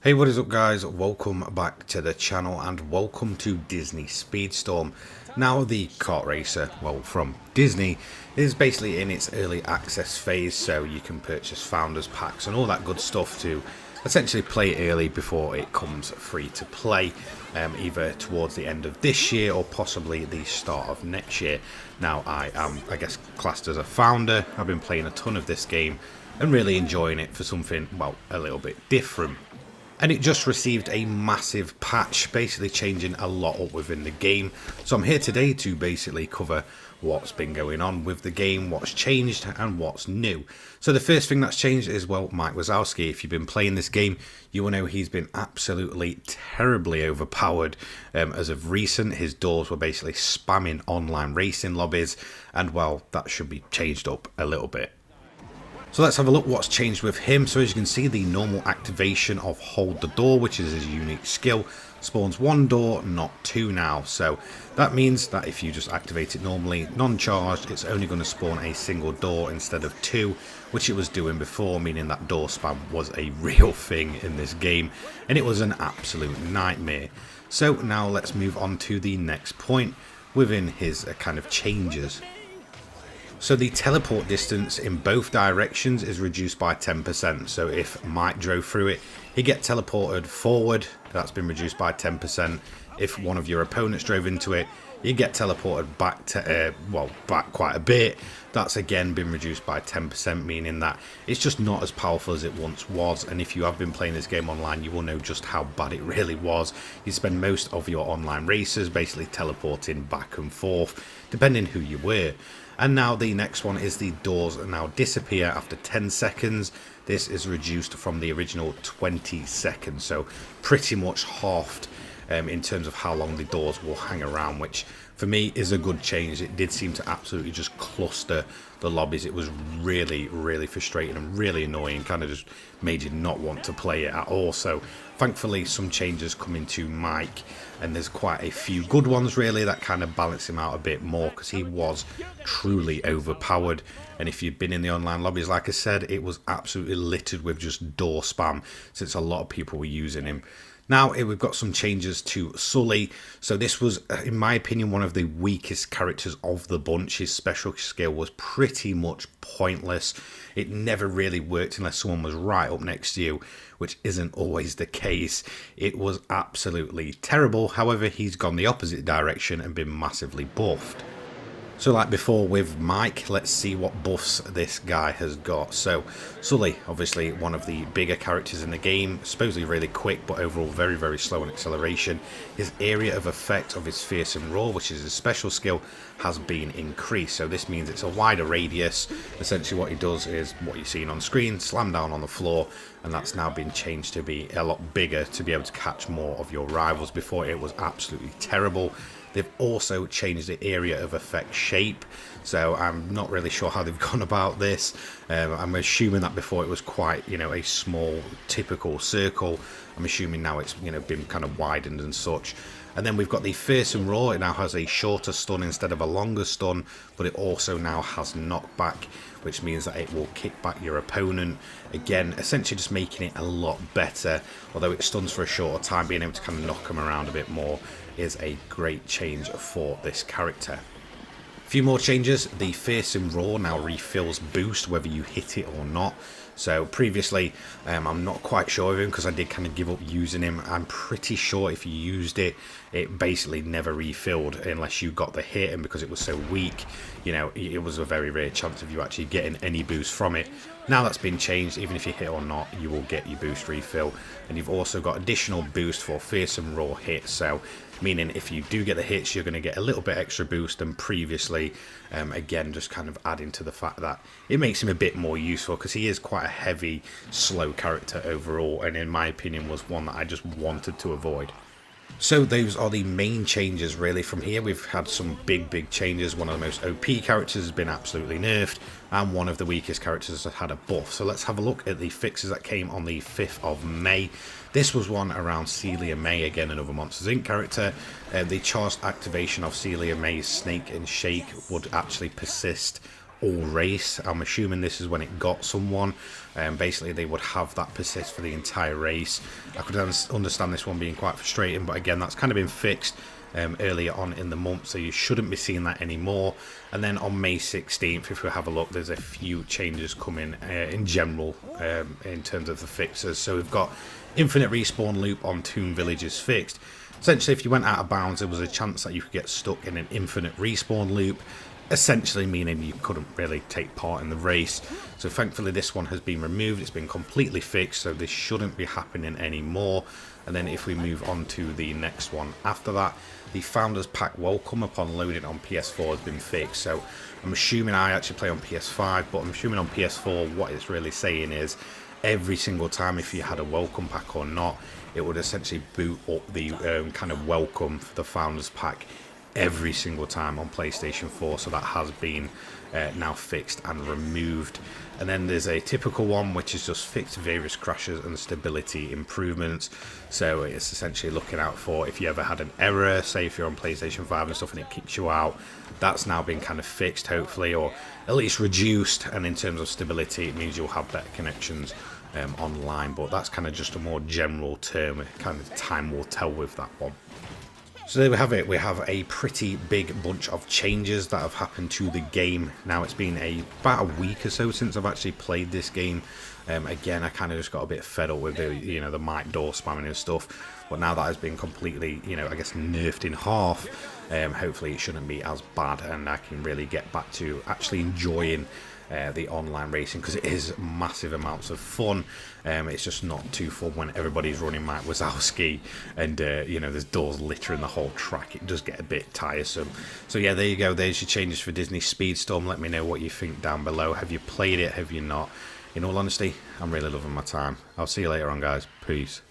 Hey, what is up guys? Welcome back to the channel and welcome to Disney Speedstorm. Now the kart racer, well, from Disney, is basically in its early access phase, so you can purchase founders packs and all that good stuff to essentially play early before it comes free to play, either towards the end of this year or possibly the start of next year. Now I am, I guess, classed as a founder. I've been playing a ton of this game and really enjoying it for something, well, a little bit different. And it just received a massive patch, basically changing a lot up within the game. So I'm here today to basically cover what's been going on with the game, what's changed and what's new. So the first thing that's changed is, well, Mike Sully. If you've been playing this game, you will know he's been absolutely terribly overpowered. As of recent, his doors were basically spamming online racing lobbies, and well, that should be changed up a little bit. So let's have a look what's changed with him. So as you can see, the normal activation of hold the door, which is his unique skill, spawns one door, not two now. So that means that if you just activate it normally, non-charged, it's only going to spawn a single door instead of two, which it was doing before, meaning that door spam was a real thing in this game, and it was an absolute nightmare. So now let's move on to the next point within his kind of changes. So the teleport distance in both directions is reduced by 10%. So if Mike drove through it, he'd get teleported forward. That's been reduced by 10%. If one of your opponents drove into it, you get teleported back to, back quite a bit. That's again been reduced by 10%, meaning that it's just not as powerful as it once was. And if you have been playing this game online, you will know just how bad it really was. You spend most of your online races basically teleporting back and forth, depending who you were. And now the next one is the doors now disappear after 10 seconds. This is reduced from the original 20 seconds, so pretty much halved in terms of how long the doors will hang around, which for me is a good change. It did seem to absolutely just cluster the lobbies. It was really, really frustrating and really annoying, kind of just made you not want to play it at all. So thankfully some changes coming to Mike, and there's quite a few good ones really that kind of balance him out a bit more, because he was truly overpowered. And if you've been in the online lobbies, like I said, it was absolutely littered with just door spam, since a lot of people were using him. Now we've got some changes to Sully. So this was, in my opinion, one of the weakest characters of the bunch. His special skill was pretty much pointless. It never really worked unless someone was right up next to you, which isn't always the case. It was absolutely terrible. However, he's gone the opposite direction and been massively buffed. So like before with Mike, let's see what buffs this guy has got. So Sully, obviously one of the bigger characters in the game, supposedly really quick, but overall very, very slow in acceleration. His area of effect of his fearsome roar, which is his special skill, has been increased. So this means it's a wider radius. Essentially what he does is what you're seeing on screen, slam down on the floor, and that's now been changed to be a lot bigger to be able to catch more of your rivals. Before it was absolutely terrible. They've also changed the area of effect shape, so I'm not really sure how they've gone about this. I'm assuming that before it was quite, a small typical circle. I'm assuming now it's, been kind of widened and such. And then we've got the fearsome roar. It now has a shorter stun instead of a longer stun, but it also now has knockback, which means that it will kick back your opponent. Again, essentially just making it a lot better. Although it stuns for a shorter time, being able to kind of knock them around a bit more is a great change for this character. A few more changes. The fearsome roar now refills boost whether you hit it or not. So previously, I'm not quite sure of him because I did kind of give up using him. I'm pretty sure if you used it, it basically never refilled unless you got the hit, and because it was so weak, it was a very rare chance of you actually getting any boost from it. Now that's been changed. Even if you hit or not, you will get your boost refill, and you've also got additional boost for fearsome roar hits. So meaning if you do get the hits, you're going to get a little bit extra boost than previously. Again, just kind of adding to the fact that it makes him a bit more useful, because he is quite a heavy, slow character overall, and in my opinion was one that I just wanted to avoid. So those are the main changes really from here. We've had some big changes. One of the most OP characters has been absolutely nerfed, and one of the weakest characters has had a buff. So let's have a look at the fixes that came on the 5th of May. This was one around Celia May, again another Monsters Inc. character. The charged activation of Celia May's Snake and Shake would actually persist all race. I'm assuming this is when it got someone. Basically, they would have that persist for the entire race. I could understand this one being quite frustrating, but again, that's kind of been fixed earlier on in the month, so you shouldn't be seeing that anymore. And then on May 16th, if we have a look, there's a few changes coming in general in terms of the fixes. So we've got infinite respawn loop on Toon Villages fixed. Essentially, if you went out of bounds, there was a chance that you could get stuck in an infinite respawn loop, essentially meaning you couldn't really take part in the race. So thankfully this one has been removed, it's been completely fixed, so this shouldn't be happening anymore. And then if we move on to the next one after that, the Founders Pack welcome upon loading on PS4 has been fixed. So I'm assuming, I actually play on PS5, but I'm assuming on PS4 what it's really saying is every single time, if you had a welcome pack or not, it would essentially boot up the kind of welcome for the Founders Pack every single time on PlayStation 4. So that has been now fixed and removed. And then there's a typical one which is just fixed various crashes and stability improvements. So it's essentially looking out for if you ever had an error, say if you're on PlayStation 5 and stuff and it kicks you out, that's now been kind of fixed hopefully, or at least reduced. And in terms of stability, it means you'll have better connections online, but that's kind of just a more general term. Kind of time will tell with that one. So there we have it. We have a pretty big bunch of changes that have happened to the game. Now it's been about a week or so since I've actually played this game. Again, I kind of just got a bit fed up with the the mic door spamming and stuff. But now that has been completely I guess nerfed in half. Hopefully it shouldn't be as bad, and I can really get back to actually enjoying the online racing, because it is massive amounts of fun. It's just not too fun when everybody's running Mike Wazowski and there's doors littering the whole track. It does get a bit tiresome. So yeah, there you go, there's your changes for Disney Speedstorm. Let me know what you think down below. Have you played it? Have you not? In all honesty, I'm really loving my time. I'll see you later on, guys. Peace.